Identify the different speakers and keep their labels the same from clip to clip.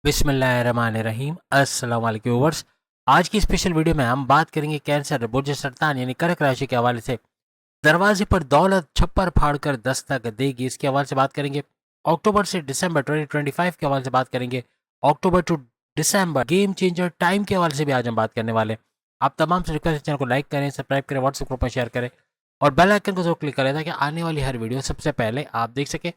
Speaker 1: बिस्मिल्लाहिर्रहमानिर्रहीम। अस्सलाम वालेकुम व्यूअर्स। आज की स्पेशल वीडियो में हम बात करेंगे कैंसर, बुर्ज सरतान यानी कर्क राशि के हवाले से। दरवाजे पर दौलत छप्पर फाड़कर दस्तक देगी, इसके हवाले से बात करेंगे। अक्टूबर से दिसंबर 2025 के हवाले से बात करेंगे। October to December game changer time के हवाले से भी आज हम बात करने वाले हैं। आप तमाम से रिक्वेस्ट है, चैनल को लाइक करें, सब्सक्राइब करें, व्हाट्सएप ग्रुप में शेयर करें और बेल आइकन को जरूर क्लिक करें ताकि आने वाली हर वीडियो सबसे पहले आप देख सकें।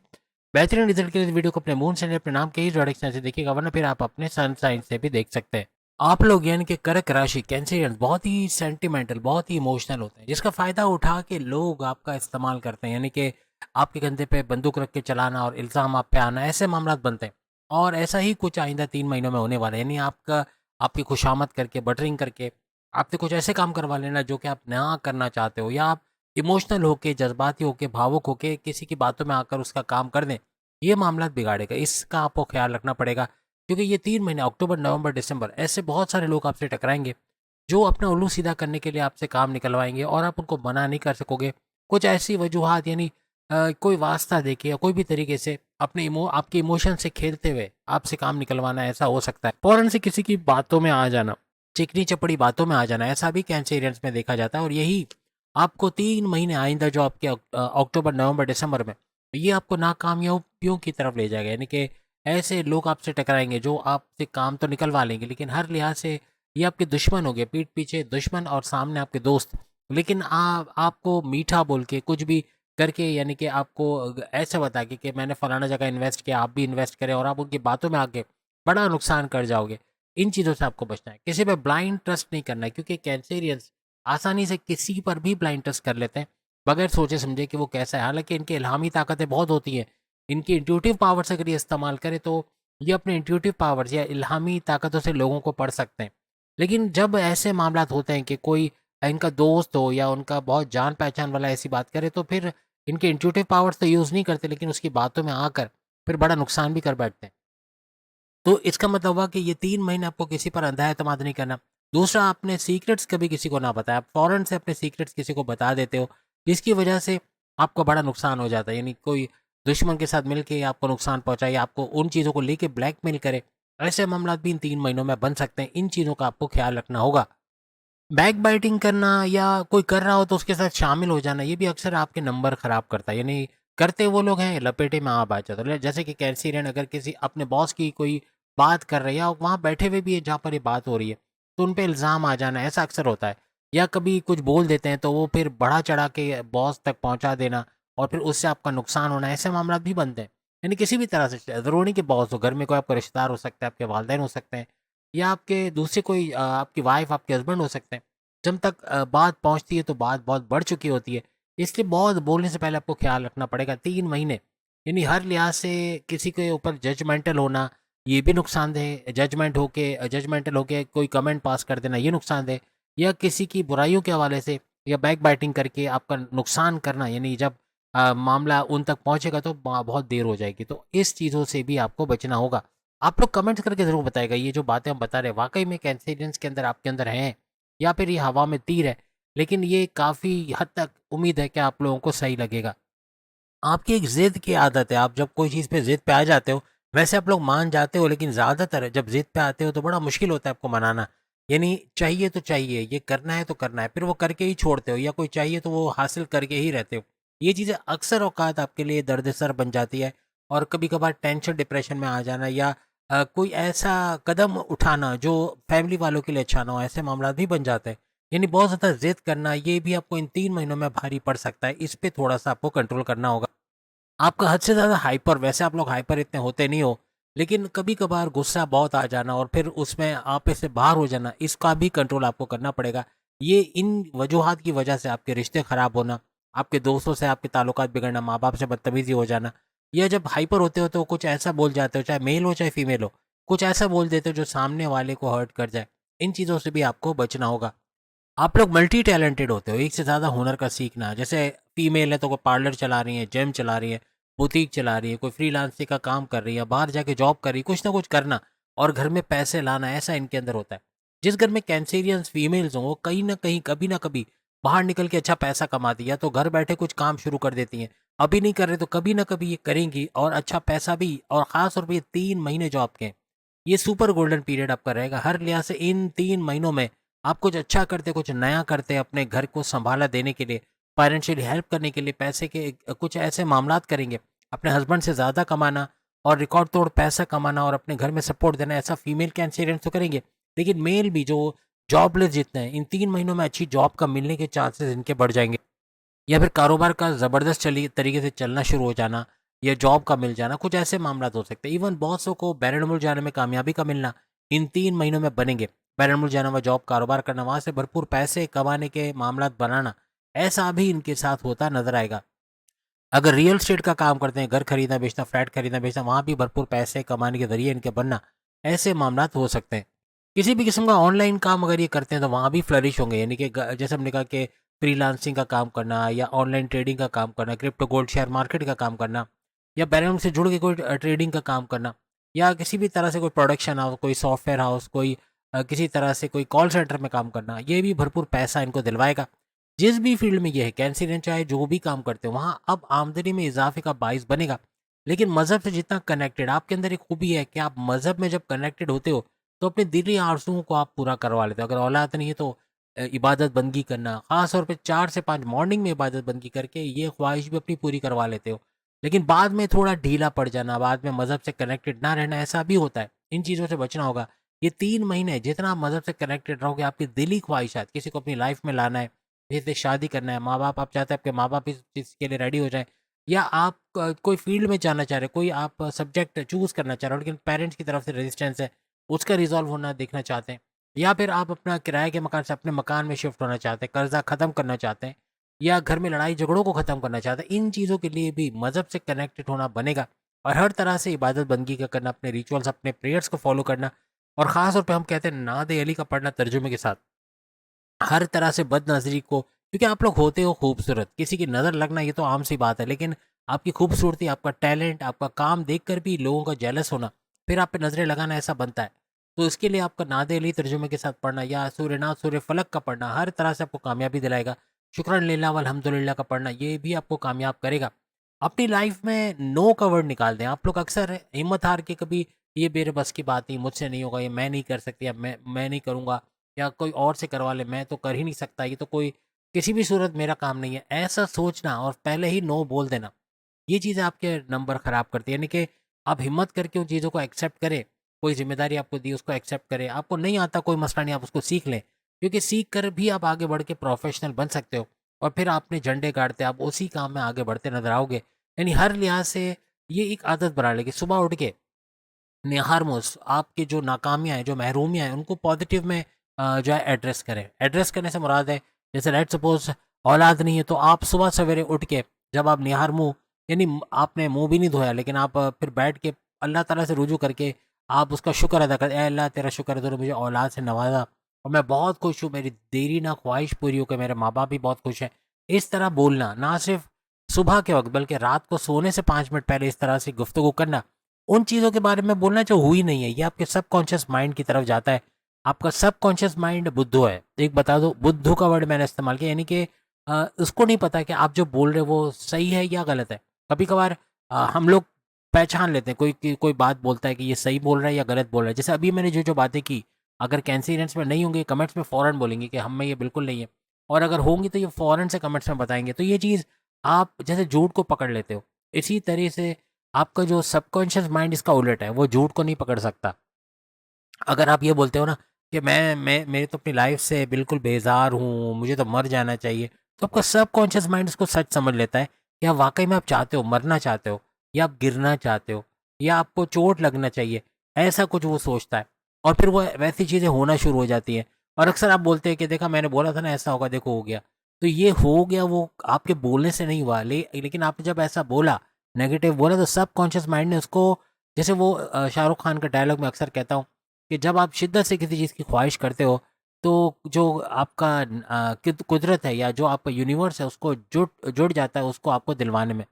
Speaker 1: बेहतरीन रिजल्ट के लिए वीडियो को अपने मून से अपने नाम के ही डायरेक्शन से देखिएगा, वरना फिर आप अपने सन साइन से भी देख सकते हैं। आप लोग यानी कि कर्क राशि कैंसरियन बहुत ही सेंटिमेंटल, बहुत ही इमोशनल होते हैं, जिसका फायदा उठा के लोग आपका इस्तेमाल करते हैं। यानी कि आपके कंधे पे बंदूक रख के चलाना और इल्ज़ाम आप पे आना, ऐसे मामला बनते हैं। और ऐसा ही कुछ आइंदा 3 महीनों में होने वाला है। यानी आपकी खुशामद करके, बटरिंग करके आपसे कुछ ऐसे काम करवा लेना जो कि आप ना करना चाहते हो, या आप इमोशनल होके, जज्बाती होके, भावुक होके किसी की बातों में आकर उसका काम कर दें, ये मामला बिगाड़ेगा। इसका आपको ख्याल रखना पड़ेगा, क्योंकि ये 3 महीने अक्टूबर, नवंबर, दिसंबर ऐसे बहुत सारे लोग आपसे टकराएंगे जो अपना उल्लू सीधा करने के लिए आपसे काम निकलवाएंगे और आप उनको मना नहीं कर सकोगे। कुछ ऐसी वजूहात यानी कोई वास्ता देके या कोई भी तरीके से आपके इमोशन से खेलते हुए आपसे काम निकलवाना, ऐसा हो सकता है। फौरन से किसी की बातों में आ जाना, चिकनी चपड़ी बातों में आ जाना, ऐसा भी कैंसेरियंस में देखा जाता है। और यही आपको 3 महीने आइंदा जो आपके अक्टूबर, नवंबर, दिसंबर में, ये आपको नाकामयाबियों की तरफ ले जाएगा। यानी कि ऐसे लोग आपसे टकराएंगे जो आपसे काम तो निकलवा लेंगे, लेकिन हर लिहाज से ये आपके दुश्मन हो गए। पीठ पीछे दुश्मन और सामने आपके दोस्त। लेकिन आपको मीठा बोल के, कुछ भी करके, यानी कि आपको ऐसे बता के कि मैंने फलाना जगह इन्वेस्ट किया, आप भी इन्वेस्ट करें, और आप उनकी बातों में आके बड़ा नुकसान कर जाओगे। इन चीज़ों से आपको बचना है। किसी पे ब्लाइंड ट्रस्ट नहीं करना है, क्योंकि कैंसेरियंस आसानी से किसी पर भी ब्लाइंड ट्रस्ट कर लेते हैं बगैर सोचे समझे कि वो कैसा है। हालांकि इनकी इल्हामी ताकतें बहुत होती हैं। इनकी इंट्यूटिव पावर्स अगर ये इस्तेमाल करें तो ये अपने इंट्यूटिव पावर्स या इल्हामी ताकतों से लोगों को पढ़ सकते हैं। लेकिन जब ऐसे मामलात होते हैं कि कोई इनका दोस्त हो या उनका बहुत जान पहचान वाला ऐसी बात करे, तो फिर इनके इंट्यूटिव पावर्स तो यूज़ नहीं करते, लेकिन उसकी बातों में आकर फिर बड़ा नुकसान भी कर बैठते हैं। तो इसका मतलब हुआ कि ये 3 महीने आपको किसी पर अंधा एतमाद नहीं करना। दूसरा, अपने सीक्रेट्स कभी किसी को ना बताएं। आप फ़ौरन से अपने सीक्रेट्स किसी को बता देते हो, जिसकी वजह से आपको बड़ा नुकसान हो जाता है। यानी कोई दुश्मन के साथ मिलके आपको नुकसान पहुँचाए या आपको उन चीज़ों को लेके ब्लैकमेल करे, ऐसे मामलात भी इन 3 महीनों में बन सकते हैं। इन चीज़ों का आपको ख्याल रखना होगा। बैक बाइटिंग करना या कोई कर रहा हो तो उसके साथ शामिल हो जाना, ये भी अक्सर आपके नंबर खराब करता है। यानी करते वो लोग हैं, लपेटे में आप आ जाते हो। जैसे कि कैंसिरियन अगर किसी अपने बॉस की कोई बात कर रहे हैं या वहाँ बैठे हुए भी है जहाँ पर ये बात हो रही है, तो उन पे इल्ज़ाम आ जाना, ऐसा अक्सर होता है। या कभी कुछ बोल देते हैं तो वो फिर बढ़ा चढ़ा के बॉस तक पहुँचा देना और फिर उससे आपका नुकसान होना, ऐसे मामला भी बनते हैं। यानी किसी भी तरह से, ज़रूरी नहीं कि बॉस हो, घर में कोई आपका रिश्तेदार हो सकता है, आपके वालिदैन हो सकते हैं, या आपके दूसरे कोई आपकी वाइफ, आपके हस्बैंड हो सकते हैं। जब तक बात पहुँचती है तो बात बहुत बढ़ चुकी होती है। इसलिए बहुत बोलने से पहले आपको ख़्याल रखना पड़ेगा। 3 महीने यानी हर लिहाज़ से किसी के ऊपर जजमेंटल होना, ये भी नुकसानदेह है। जजमेंटल होके कोई कमेंट पास कर देना, ये नुकसानदेह। या किसी की बुराइयों के हवाले से या बैक बाइटिंग करके आपका नुकसान करना, यानी जब मामला उन तक पहुँचेगा तो बहुत देर हो जाएगी। तो इस चीज़ों से भी आपको बचना होगा। आप लोग कमेंट्स करके ज़रूर बताइएगा, ये जो बातें हम बता रहे हैं वाक़ई में कैंसेरियंस के अंदर, आपके अंदर हैं, या फिर ये हवा में तीर है। लेकिन ये काफ़ी हद तक उम्मीद है कि आप लोगों को सही लगेगा। आपकी एक ज़िद की आदत है, आप जब कोई चीज़ पे ज़िद पे आ जाते हो, वैसे आप लोग मान जाते हो, लेकिन ज़्यादातर जब ज़िद पे आते हो तो बड़ा मुश्किल होता है आपको मनाना। यानी चाहिए तो चाहिए, ये करना है तो करना है, फिर वो करके ही छोड़ते हो, या कोई चाहिए तो वो हासिल करके ही रहते हो। ये चीज़ें अक्सर औक़ात आपके लिए दर्द-सर बन जाती है, और कभी-कभार टेंशन, डिप्रेशन में आ जाना, या कोई ऐसा कदम उठाना जो फैमिली वालों के लिए अच्छा ना हो, ऐसे मामलात भी बन जाते हैं। यानी बहुत ज़्यादा ज़िद करना, ये भी आपको इन 3 महीनों में भारी पड़ सकता है। इस पे थोड़ा-सा आपको कंट्रोल करना होगा। आपका हद से ज़्यादा हाइपर, वैसे आप लोग हाइपर इतने होते नहीं हो, लेकिन कभी-कभार गुस्सा बहुत आ जाना और फिर उसमें आपे से बाहर हो जाना, इसका भी कंट्रोल आपको करना पड़ेगा। ये इन वजूहात की वजह से आपके रिश्ते ख़राब होना, आपके दोस्तों से आपके ताल्लुकात बिगड़ना, माँ-बाप से बदतमीज़ी हो जाना, या जब हाइपर होते हो तो कुछ ऐसा बोल जाते हो, चाहे मेल हो चाहे फीमेल हो, कुछ ऐसा बोल देते हो जो सामने वाले को हर्ट कर जाए। इन चीज़ों से भी आपको बचना होगा। आप लोग मल्टी टैलेंटेड होते हो, एक से ज़्यादा हुनर का सीखना। जैसे फीमेल है तो कोई पार्लर चला रही है, जिम चला रही है, बुटीक चला रही है, कोई फ्रीलांसिंग का काम कर रही है, बाहर जाके जॉब कर रही है, कुछ ना कुछ करना और घर में पैसे लाना, ऐसा इनके अंदर होता है। जिस घर में कैंसेरियंस फीमेल्स हों, वो कहीं न कहीं, कभी ना कभी बाहर निकल के अच्छा पैसा कमाती है, या तो घर बैठे कुछ काम शुरू कर देती हैं। अभी नहीं कर रहे तो कभी ना कभी ये करेंगी, और अच्छा पैसा भी, और ख़ास तौर पे ये 3 महीने जो आपके हैं, ये सुपर गोल्डन पीरियड आपका रहेगा। हर लिहाज से इन 3 महीनों में आप कुछ अच्छा करते, कुछ नया करते, अपने घर को सँभाला देने के लिए, फाइनेंशियली हेल्प करने के लिए, पैसे के कुछ ऐसे मामलात करेंगे, अपने हस्बैंड से ज़्यादा कमाना और रिकॉर्ड तोड़ पैसा कमाना और अपने घर में सपोर्ट देना, ऐसा फीमेल कैंसेरियंस तो करेंगे। लेकिन मेल भी जो जॉबलेस जितने हैं, इन 3 महीनों में अच्छी जॉब का मिलने के चांसेस इनके बढ़ जाएँगे। या फिर कारोबार का ज़बरदस्त चली तरीके से चलना शुरू हो जाना, या जॉब का मिल जाना, कुछ ऐसे मामलात हो सकते हैं। इवन बॉसों को बैरन जाने में कामयाबी का मिलना इन 3 महीनों में बनेंगे। बैरन जाना, वहाँ जॉब कारोबार करना, वहाँ से भरपूर पैसे कमाने के मामलात बनाना, ऐसा भी इनके साथ होता नज़र आएगा। अगर रियल एस्टेट का काम करते हैं, घर खरीदना बेचना, फ्लैट खरीदना बेचना, वहाँ भी भरपूर पैसे कमाने के ज़रिए इनके बनना, ऐसे मामलात हो सकते हैं। किसी भी किस्म का ऑनलाइन काम अगर ये करते हैं तो वहाँ भी फ्लरिश होंगे, यानी कि जैसे हमने कहा कि फ्रीलांसिंग का काम करना या ऑनलाइन ट्रेडिंग का काम करना, क्रिप्टो गोल्ड शेयर मार्केट का काम करना, या बैलेंस से जुड़ के कोई ट्रेडिंग का काम करना, या किसी भी तरह से कोई प्रोडक्शन हाउस, कोई सॉफ्टवेयर हाउस, कोई किसी तरह से कोई कॉल सेंटर में काम करना, ये भी भरपूर पैसा इनको दिलवाएगा। जिस भी फील्ड में ये है, कैंसिलियन चाहे जो भी काम करते हो, वहाँ अब आमदनी में इजाफे का बाइस बनेगा। लेकिन मज़हब से जितना कनेक्टेड, आपके अंदर एक खूबी है कि आप मज़हब में जब कनेक्टेड होते हो तो अपने दिली आरज़ुओं को आप पूरा करवा लेते हो। अगर औलाद नहीं है तो इबादत बंदगी करना, ख़ास तौर पे 4 से 5 मॉर्निंग में इबादत बंदगी करके ये ख्वाहिश भी अपनी पूरी करवा लेते हो। लेकिन बाद में थोड़ा ढीला पड़ जाना, बाद में मज़हब से कनेक्टेड ना रहना, ऐसा भी होता है। इन चीज़ों से बचना होगा। ये 3 महीने जितना आप मज़हब से कनेक्टेड रहोगे, आपकी दिली ख्वाहिशात, किसी को अपनी लाइफ़ में लाना है, किसी से शादी करना है, माँ-बाप आप चाहते हैं आपके माँ-बाप इस चीज़ के लिए रेडी हो जाएँ, या आप कोई फ़ील्ड में जाना चाह रहे हो, कोई आप सब्जेक्ट चूज़ करना चाह रहे हो, लेकिन पेरेंट्स की तरफ से रेजिस्टेंस है, उसका रिज़ॉल्व होना देखना चाहते हैं, या फिर आप अपना किराए के मकान से अपने मकान में शिफ्ट होना चाहते हैं, कर्ज़ा ख़त्म करना चाहते हैं, या घर में लड़ाई झगड़ों को ख़त्म करना चाहते हैं, इन चीज़ों के लिए भी मज़हब से कनेक्टेड होना बनेगा। और हर तरह से इबादत बंदगी का करना, अपने रिचुअल्स, अपने प्रेयर्स को फ़ॉलो करना, और ख़ास तौर पे हम कहते हैं नाद अली का पढ़ना तर्जुमे के साथ। हर तरह से बदनज़री को, क्योंकि आप लोग होते हो खूबसूरत, किसी की नज़र लगना ये तो आम सी बात है, लेकिन आपकी खूबसूरती, आपका टैलेंट, आपका काम देखकर भी लोगों का जेलस होना, फिर आप पे नज़रें लगाना, ऐसा बनता है। तो इसके लिए आपका नाद अली तर्जुमे के साथ पढ़ना, या सूर्य नाद सूर्य फ़लक का पढ़ना, हर तरह से आपको कामयाबी दिलाएगा। शुक्रन लिल्लाह वल हम्दुलिल्लाह का पढ़ना, ये भी आपको कामयाब करेगा। अपनी लाइफ़ में नो का वर्ड निकाल दें। आप लोग अक्सर हिम्मत हार के कभी, ये मेरे बस की बात नहीं, मुझसे नहीं होगा, ये मैं नहीं कर सकती, या मैं नहीं करूँगा, या कोई और से करवा ले, मैं तो कर ही नहीं सकता, ये तो कोई किसी भी सूरत मेरा काम नहीं है, ऐसा सोचना और पहले ही नो बोल देना, ये चीज़ें आपके नंबर ख़राब करती है। यानी कि आप हिम्मत करके उन चीज़ों को एक्सेप्ट करें, कोई ज़िम्मेदारी आपको दी उसको एक्सेप्ट करें, आपको नहीं आता कोई मसला नहीं, आप उसको सीख लें, क्योंकि सीख कर भी आप आगे बढ़ के प्रोफेशनल बन सकते हो, और फिर आपने झंडे गाड़ते आप उसी काम में आगे बढ़ते नज़र आओगे। यानी हर लिहाज से ये एक आदत बना लेगी, सुबह उठ के निहारमोस आपकी जो नाकामियाँ हैं, जो महरूमियाँ हैं, उनको पॉजिटिव में जो है एड्रेस करें। एड्रेस करने से मुराद है, जैसे लेट्स सपोज़ औलाद नहीं है, तो आप सुबह सवेरे उठ के जब आप निहार मुँह, यानी आपने मुँह भी नहीं धोया, लेकिन आप फिर बैठ के अल्लाह ताला से रुजू करके आप उसका शुक्र अदा करें, "ऐ अल्लाह तेरा शुक्र है तूने मुझे औलाद से नवाज़ा और मैं बहुत खुश हूँ, मेरी देरी ना ख्वाहिश पूरी हो गई, मेरे माँ-बाप भी बहुत खुश हैं।" इस तरह बोलना, ना सिर्फ़ सुबह के वक़्त बल्कि रात को सोने से 5 मिनट पहले इस तरह से गुफ्तगू करना, उन चीज़ों के बारे में बोलना जो हुई नहीं है, ये आपके सबकॉन्शियस माइंड की तरफ जाता है। आपका सबकॉन्शियस माइंड बुद्धू है। एक बता दूँ, बुद्धू का वर्ड मैंने इस्तेमाल किया, यानी कि उसको नहीं पता कि आप जो बोल रहे हो वो सही है या गलत है। कभी-कभार हम लोग पहचान लेते हैं, कोई बात बोलता है कि ये सही बोल रहा है या गलत बोल रहा है। जैसे अभी मैंने जो-जो बातें की, अगर कैंसिडेंट्स में नहीं होंगे, कमेंट्स में फ़ौरन बोलेंगे कि हम में ये बिल्कुल नहीं है, और अगर होंगी तो ये फ़ौरन से कमेंट्स में बताएँगे। तो ये चीज़ आप जैसे झूठ को पकड़ लेते हो, इसी तरह से आपका जो सबकॉन्शियस माइंड इसका उलट है, वो झूठ को नहीं पकड़ सकता। अगर आप ये बोलते हो ना कि मैं मेरी तो अपनी लाइफ से बिल्कुल बेज़ार हूँ, मुझे तो मर जाना चाहिए, तो आपका सबकॉन्शियस माइंड उसको सच समझ लेता है कि आप वाक़ई में आप चाहते हो, मरना चाहते हो, या आप गिरना चाहते हो, या आपको चोट लगना चाहिए, ऐसा कुछ वो सोचता है। और फिर वो वैसी चीज़ें होना शुरू हो जाती हैं, और अक्सर आप बोलते हैं कि देखा मैंने बोला था ना ऐसा होगा, देखो हो गया। तो ये हो गया वो आपके बोलने से नहीं हुआ, लेकिन आपने जब ऐसा बोला, नेगेटिव बोला, तो सबकॉन्शियस माइंड ने उसको, जैसे वो शाहरुख खान का डायलॉग मैं अक्सर कहता हूँ कि जब आप शिद्दत से किसी चीज़ की ख्वाहिश करते हो, तो जो आपका कुदरत है या जो आपका यूनिवर्स है, उसको जुट जुड़ जाता है उसको आपको दिलवाने में।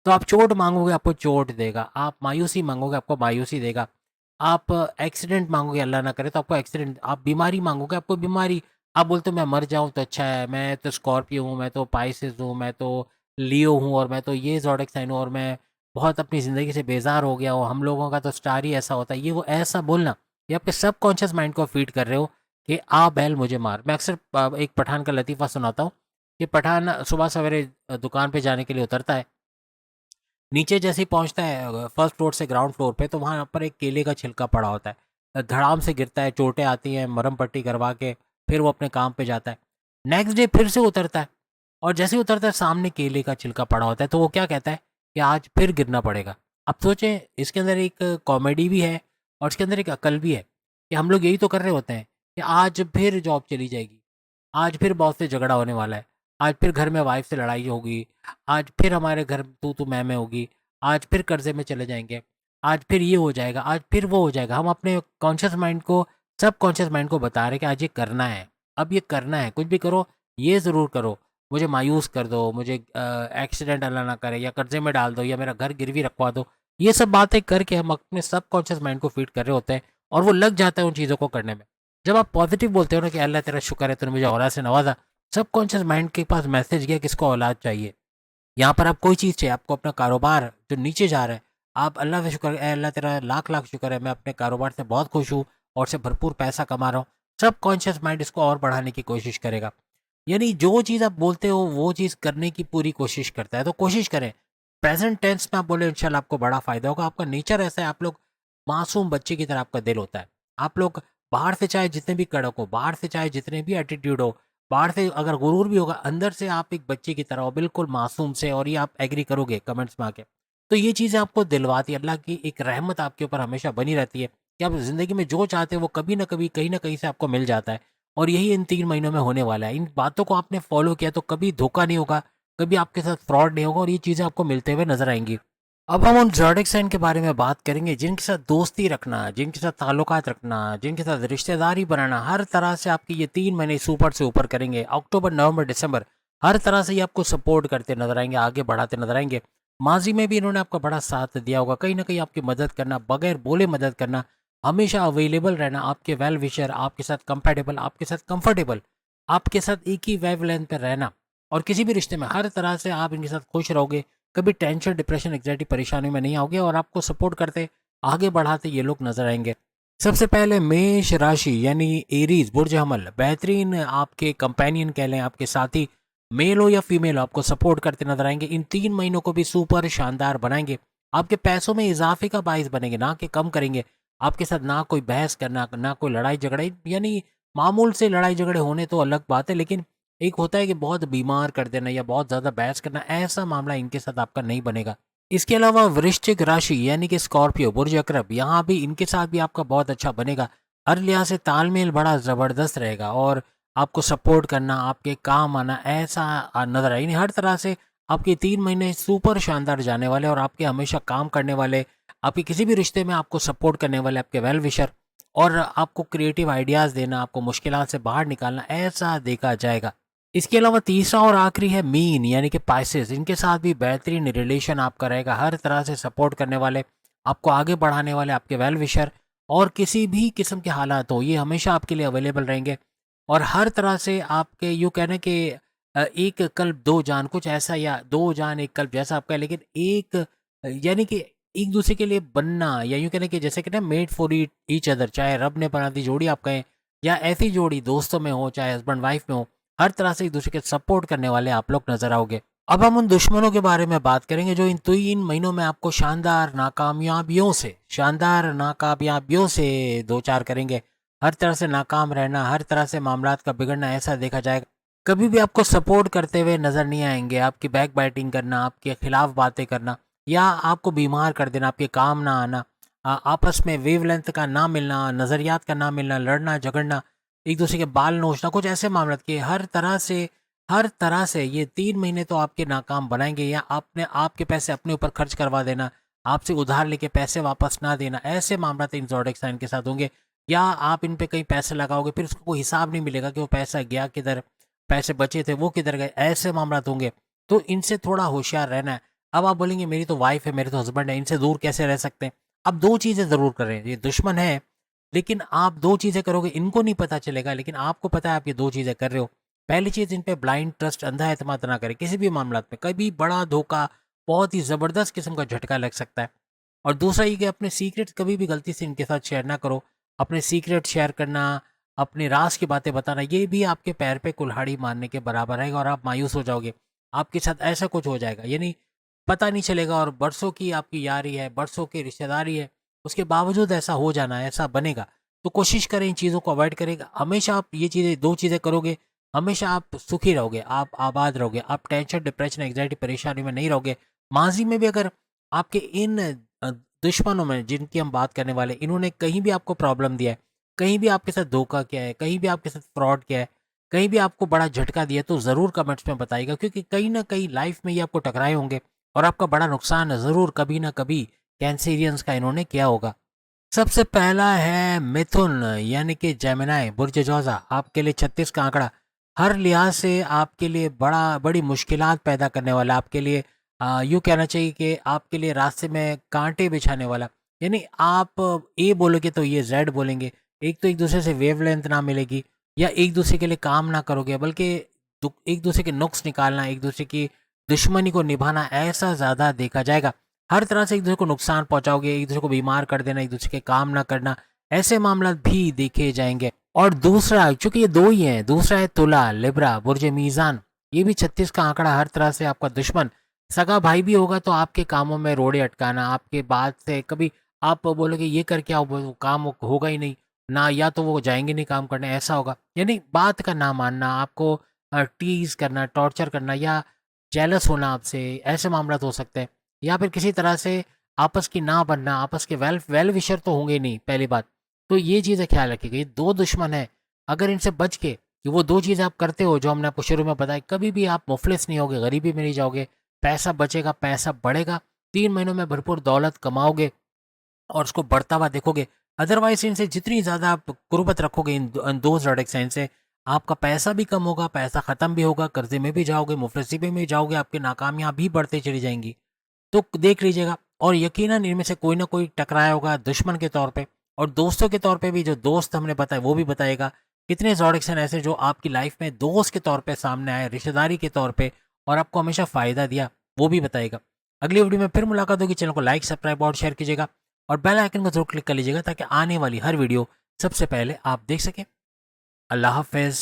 Speaker 1: तो आप चोट माँगोगे, आपको चोट देगा, आप मायूसी माँगोगे, आपको मायूसी देगा, आप एक्सीडेंट माँगोगे, अल्लाह ना करे तो आपको एक्सीडेंट, आप बीमारी माँगोगे, आपको बीमारी, आप बोलते हो मैं मर जाऊँ तो अच्छा है, मैं तो स्कॉर्पियो हूँ, मैं तो पाइसेस हूँ, मैं तो लियो हूँ, और मैं तो ये ज़ोडिएक साइन हूँ, और मैं बहुत अपनी ज़िंदगी से बेजार हो गया हो, हम लोगों का तो स्टार ही ऐसा होता है, ये वो ऐसा बोलना, ये आपके सबकॉन्शियस माइंड को फीड कर रहे हो कि आ बैल मुझे मार। मैं अक्सर एक पठान का लतीफ़ा सुनाता हूँ कि पठान सुबह सवेरे दुकान पे जाने के लिए उतरता है। नीचे जैसे ही पहुंचता है फर्स्ट फ्लोर से ग्राउंड फ्लोर पे, तो वहाँ पर एक केले का छिलका पड़ा होता है। धड़ाम से गिरता है, चोटें आती हैं, मरहम पट्टी करवा के फिर वो अपने काम पे जाता है। नेक्स्ट डे फिर से उतरता है, और जैसे ही उतरता है सामने केले का छिलका पड़ा होता है, तो वो क्या कहता है कि आज फिर गिरना पड़ेगा। अब सोचें, इसके अंदर एक कॉमेडी भी है और इसके अंदर एक अकल भी है कि हम लोग यही तो कर रहे होते हैं कि आज फिर जॉब चली जाएगी, आज फिर बॉस से झगड़ा होने वाला है, आज फिर घर में वाइफ से लड़ाई होगी, आज फिर हमारे घर तू मैं होगी, आज फिर कर्जे में चले जाएंगे, आज फिर ये हो जाएगा, आज फिर वो हो जाएगा। हम अपने कॉन्शियस माइंड को, सब कॉन्शियस माइंड को बता रहे हैं कि आज ये करना है, अब ये करना है, कुछ भी करो ये ज़रूर करो, मुझे मायूस कर दो, मुझे एक्सीडेंट अल्लाह ना करे, या कर्जे में डाल दो, या मेरा घर गिरवी रखवा दो। ये सब बातें करके हम अपने सब कॉन्शियस माइंड को फीड कर रहे होते हैं, और वो लग जाता है उन चीज़ों को करने में। जब आप पॉजिटिव बोलते हो ना कि अल्लाह तेरा शुक्र है तूने मुझे औलाद से नवाजा, सबकॉन्शियस माइंड के पास मैसेज गया किसको औलाद चाहिए। यहाँ पर आप कोई चीज़ चाहिए, आपको अपना कारोबार जो नीचे जा रहा है, आप अल्लाह का शुक्र, ए अल्लाह तेरा लाख लाख शुक्र है, मैं अपने कारोबार से बहुत खुश हूँ और से भरपूर पैसा कमा रहा हूँ। सबकॉन्शियस माइंड इसको और बढ़ाने की कोशिश करेगा। यानी जो चीज़ आप बोलते हो वो चीज़ करने की पूरी कोशिश करता है, तो कोशिश करें। प्रेजेंट टेंस में आप बोले, इंशाल्लाह आपको बड़ा फ़ायदा होगा। आपका नेचर ऐसा है, आप लोग मासूम बच्चे की तरह आपका दिल होता है। आप लोग बाहर से चाहे जितने भी कड़क हो, बाहर से चाहे जितने भी एटीट्यूड हो, बाहर से अगर गुरूर भी होगा, अंदर से आप एक बच्चे की तरह हो, बिल्कुल मासूम से। और ये आप एग्री करोगे कमेंट्स में आके। तो ये चीज़ें आपको दिलवाती है, अल्लाह की एक रहमत आपके ऊपर हमेशा बनी रहती है कि आप ज़िंदगी में जो चाहते हो वो कभी ना कभी, कहीं ना कहीं से आपको मिल जाता है। और यही इन 3 महीनों में होने वाला है। इन बातों को आपने फॉलो किया तो कभी धोखा नहीं होगा, कभी आपके साथ फ्रॉड नहीं होगा, और ये चीज़ें आपको मिलते हुए नजर आएंगी। अब हम उन ज़ोडिएक साइन के बारे में बात करेंगे जिनके साथ दोस्ती रखना, जिनके साथ ताल्लुकात रखना, जिनके साथ रिश्तेदारी बनाना, हर तरह से आपकी ये 3 महीने सुपर से ऊपर करेंगे। अक्टूबर, नवंबर, दिसंबर, हर तरह से ये आपको सपोर्ट करते नजर आएंगे, आगे बढ़ाते नजर आएंगे। माजी में भी इन्होंने आपका बड़ा साथ दिया होगा, कहीं ना कहीं आपकी मदद करना, बगैर बोले मदद करना, हमेशा अवेलेबल रहना, आपके वेल विशर, आपके साथ कंपेटेबल, आपके साथ कंफर्टेबल, आपके साथ एक ही वेव लेंथ पर रहना। और किसी भी रिश्ते में हर तरह से आप इनके साथ खुश रहोगे, कभी टेंशन, डिप्रेशन, एंग्जाइटी, परेशानी में नहीं आओगे, और आपको सपोर्ट करते, आगे बढ़ाते ये लोग नजर आएंगे। सबसे पहले मेष राशि यानी एरीज, बुर्ज हमल, बेहतरीन आपके कंपेनियन कह लें, आपके साथी, मेल हो या फीमेल हो, आपको सपोर्ट करते नजर आएंगे। इन 3 महीनों को भी सुपर शानदार बनाएंगे, आपके पैसों में इजाफे का बाइस बनेंगे, ना कि कम करेंगे। आपके साथ ना कोई बहस करना, ना कोई लड़ाई झगड़े, यानी मामूल से लड़ाई झगड़े होने तो अलग बात है, लेकिन एक होता है कि बहुत बीमार कर देना या बहुत ज़्यादा बहस करना, ऐसा मामला इनके साथ आपका नहीं बनेगा। इसके अलावा वृश्चिक राशि यानी कि स्कॉर्पियो, बुर्ज अकरब, यहाँ भी इनके साथ भी आपका बहुत अच्छा बनेगा। हर लिहाज से तालमेल बड़ा ज़बरदस्त रहेगा, और आपको सपोर्ट करना, आपके काम आना, ऐसा नजर आई नहीं। हर तरह से आपके 3 महीने सुपर शानदार जाने वाले, और आपके हमेशा काम करने वाले, आपके किसी भी रिश्ते में आपको सपोर्ट करने वाले, आपके वेल विशर, और आपको क्रिएटिव आइडियाज़ देना, आपको मुश्किलात से बाहर निकालना, ऐसा देखा जाएगा। इसके अलावा तीसरा और आखिरी है मीन यानी कि पाइसेस, इनके साथ भी बेहतरीन रिलेशन आपका रहेगा, हर तरह से सपोर्ट करने वाले, आपको आगे बढ़ाने वाले, आपके वेल विशर, और किसी भी किस्म के हालात हो ये हमेशा आपके लिए अवेलेबल रहेंगे। और हर तरह से आपके यूँ कहने कि एक कल्ब दो जान, कुछ ऐसा, या दो जान एक कल्ब जैसा आपका है, लेकिन एक यानी कि एक दूसरे के लिए बनना, या यूँ कहने कि जैसे कि ना मेड फॉर ईच अदर, चाहे रब ने बना दी जोड़ी आप कहें, या ऐसी जोड़ी दोस्तों में हो, चाहे हस्बैंड वाइफ में हो, हर तरह से एक दूसरे के सपोर्ट करने वाले आप लोग नजर आओगे। अब हम उन दुश्मनों के बारे में बात करेंगे जो इन 3 महीनों में आपको शानदार नाकामयाबियों से दो चार करेंगे। हर तरह से नाकाम रहना, हर तरह से मामलात का बिगड़ना, ऐसा देखा जाएगा। कभी भी आपको सपोर्ट करते हुए नजर नहीं आएंगे। आपकी बैक बाइटिंग करना, आपके खिलाफ बातें करना, या आपको बीमार कर देना, आपके काम ना आना, आपस में वेवलेंथ का ना मिलना, नज़रियात का ना मिलना, लड़ना झगड़ना, एक दूसरे के बाल नोचना, कुछ ऐसे मामले के हर तरह से ये 3 महीने तो आपके नाकाम बनाएंगे। या आपने आपके पैसे अपने ऊपर खर्च करवा देना, आपसे उधार लेके पैसे वापस ना देना, ऐसे मामला इन ज़ोडिएक साइन के साथ होंगे। या आप इन पे कहीं पैसे लगाओगे, फिर उसको कोई हिसाब नहीं मिलेगा कि वो पैसा गया किधर, पैसे बचे थे वो किधर गए, ऐसे मामला होंगे। तो इनसे थोड़ा होशियार रहना है। अब आप बोलेंगे मेरी तो वाइफ है, मेरे तो हस्बैंड है, इनसे दूर कैसे रह सकते हैं। अब दो चीज़ें ज़रूर करें, ये दुश्मन है, लेकिन आप दो चीज़ें करोगे, इनको नहीं पता चलेगा, लेकिन आपको पता है आप ये दो चीज़ें कर रहे हो। पहली चीज़, इन पे ब्लाइंड ट्रस्ट, अंधा एतमाद ना करें किसी भी मामला में। कभी बड़ा धोखा, बहुत ही ज़बरदस्त किस्म का झटका लग सकता है। और दूसरा ये कि अपने सीक्रेट्स कभी भी गलती से इनके साथ शेयर ना करो। अपने सीक्रेट शेयर करना, अपने राज की बातें बताना, ये भी आपके पैर पे कुल्हाड़ी मारने के बराबर है और आप मायूस हो जाओगे। आपके साथ ऐसा कुछ हो जाएगा, यानी पता नहीं चलेगा, और बरसों की आपकी यारी है, बरसों की रिश्तेदारी है, उसके बावजूद ऐसा हो जाना है, ऐसा बनेगा। तो कोशिश करें इन चीज़ों को अवॉइड करेगा। हमेशा आप ये चीज़ें, 2 चीज़ें करोगे, हमेशा आप सुखी रहोगे, आप आबाद रहोगे, आप टेंशन, डिप्रेशन, एंग्जायटी, परेशानी में नहीं रहोगे। माज़ी में भी अगर आपके इन दुश्मनों में जिनकी हम बात करने वाले, इन्होंने कहीं भी आपको प्रॉब्लम दिया है, कहीं भी आपके साथ धोखा किया है, कहीं भी आपके साथ फ्रॉड किया है, कहीं भी आपको बड़ा झटका दिया है, तो ज़रूर कमेंट्स में बताइएगा, क्योंकि कहीं न कहीं लाइफ़ में ये आपको टकराए होंगे और आपका बड़ा नुकसान ज़रूर कभी ना कभी कैंसेरियंस का इन्होंने किया होगा। सबसे पहला है मिथुन, यानी कि जेमिनी, बुर्ज जौज़ा। आपके लिए 36 का आंकड़ा हर लिहाज से आपके लिए बड़ी मुश्किलात पैदा करने वाला, आपके लिए यूँ कहना चाहिए कि आपके लिए रास्ते में कांटे बिछाने वाला। यानी आप ए बोलोगे तो ये जेड बोलेंगे। एक तो एक दूसरे से वेवलेंथ ना मिलेगी, या एक दूसरे के लिए काम ना करोगे, बल्कि एक दूसरे के नुक्स निकालना, एक दूसरे की दुश्मनी को निभाना, ऐसा ज़्यादा देखा जाएगा। हर तरह से एक दूसरे को नुकसान पहुंचाओगे, एक दूसरे को बीमार कर देना, एक दूसरे के काम ना करना, ऐसे मामला भी देखे जाएंगे। और दूसरा, चूंकि ये 2 ही हैं, दूसरा है तुला, लिब्रा, बुर्ज मीज़ान। ये भी 36 का आंकड़ा, हर तरह से आपका दुश्मन। सगा भाई भी होगा तो आपके कामों में रोड़े अटकाना, आपके बात से कभी आप बोलोगे ये करके आओ, वो काम होगा ही नहीं ना, या तो वो जाएंगे नहीं काम करने, ऐसा होगा। यानी बात का ना मानना, आपको टीज करना, टॉर्चर करना, या जेलस होना आपसे, ऐसे मामला हो सकते हैं। या फिर किसी तरह से आपस की ना बनना, आपस के वेल विशर तो होंगे नहीं, पहली बात। तो ये चीज़ें ख्याल रखिएगा, ये 2 दुश्मन हैं, अगर इनसे बच के कि वो 2 चीज़ें आप करते हो जो हमने आपको शुरू में बताई, कभी भी आप मुफलिस नहीं होगे, गरीबी में नहीं जाओगे, पैसा बचेगा, पैसा बढ़ेगा, 3 महीनों में भरपूर दौलत कमाओगे और उसको बढ़ता हुआ देखोगे। अदरवाइज़ इनसे जितनी ज़्यादा आप कुर्बत रखोगे इन 2 ज़ोडिएक साइन से, आपका पैसा भी कम होगा, पैसा ख़त्म भी होगा, कर्ज़े में भी जाओगे, मुफलिसी में भी जाओगे, आपकी नाकामियाँ भी बढ़ती चली जाएँगी। तो देख लीजिएगा, और यकीनन इनमें से कोई ना कोई टकराया होगा दुश्मन के तौर पे, और दोस्तों के तौर पे भी, जो दोस्त हमने बताए वो भी बताएगा। कितने ज़ोडिएक्स ऐसे जो आपकी लाइफ में दोस्त के तौर पे सामने आए, रिश्तेदारी के तौर पे, और आपको हमेशा फ़ायदा दिया, वो भी बताएगा। अगली वीडियो में फिर मुलाकात होगी। चैनल को लाइक, सब्सक्राइब और शेयर कीजिएगा, और बेल आइकन को जरूर क्लिक कर लीजिएगा ताकि आने वाली हर वीडियो सबसे पहले आप देख सकें। अल्लाह हाफ़िज़।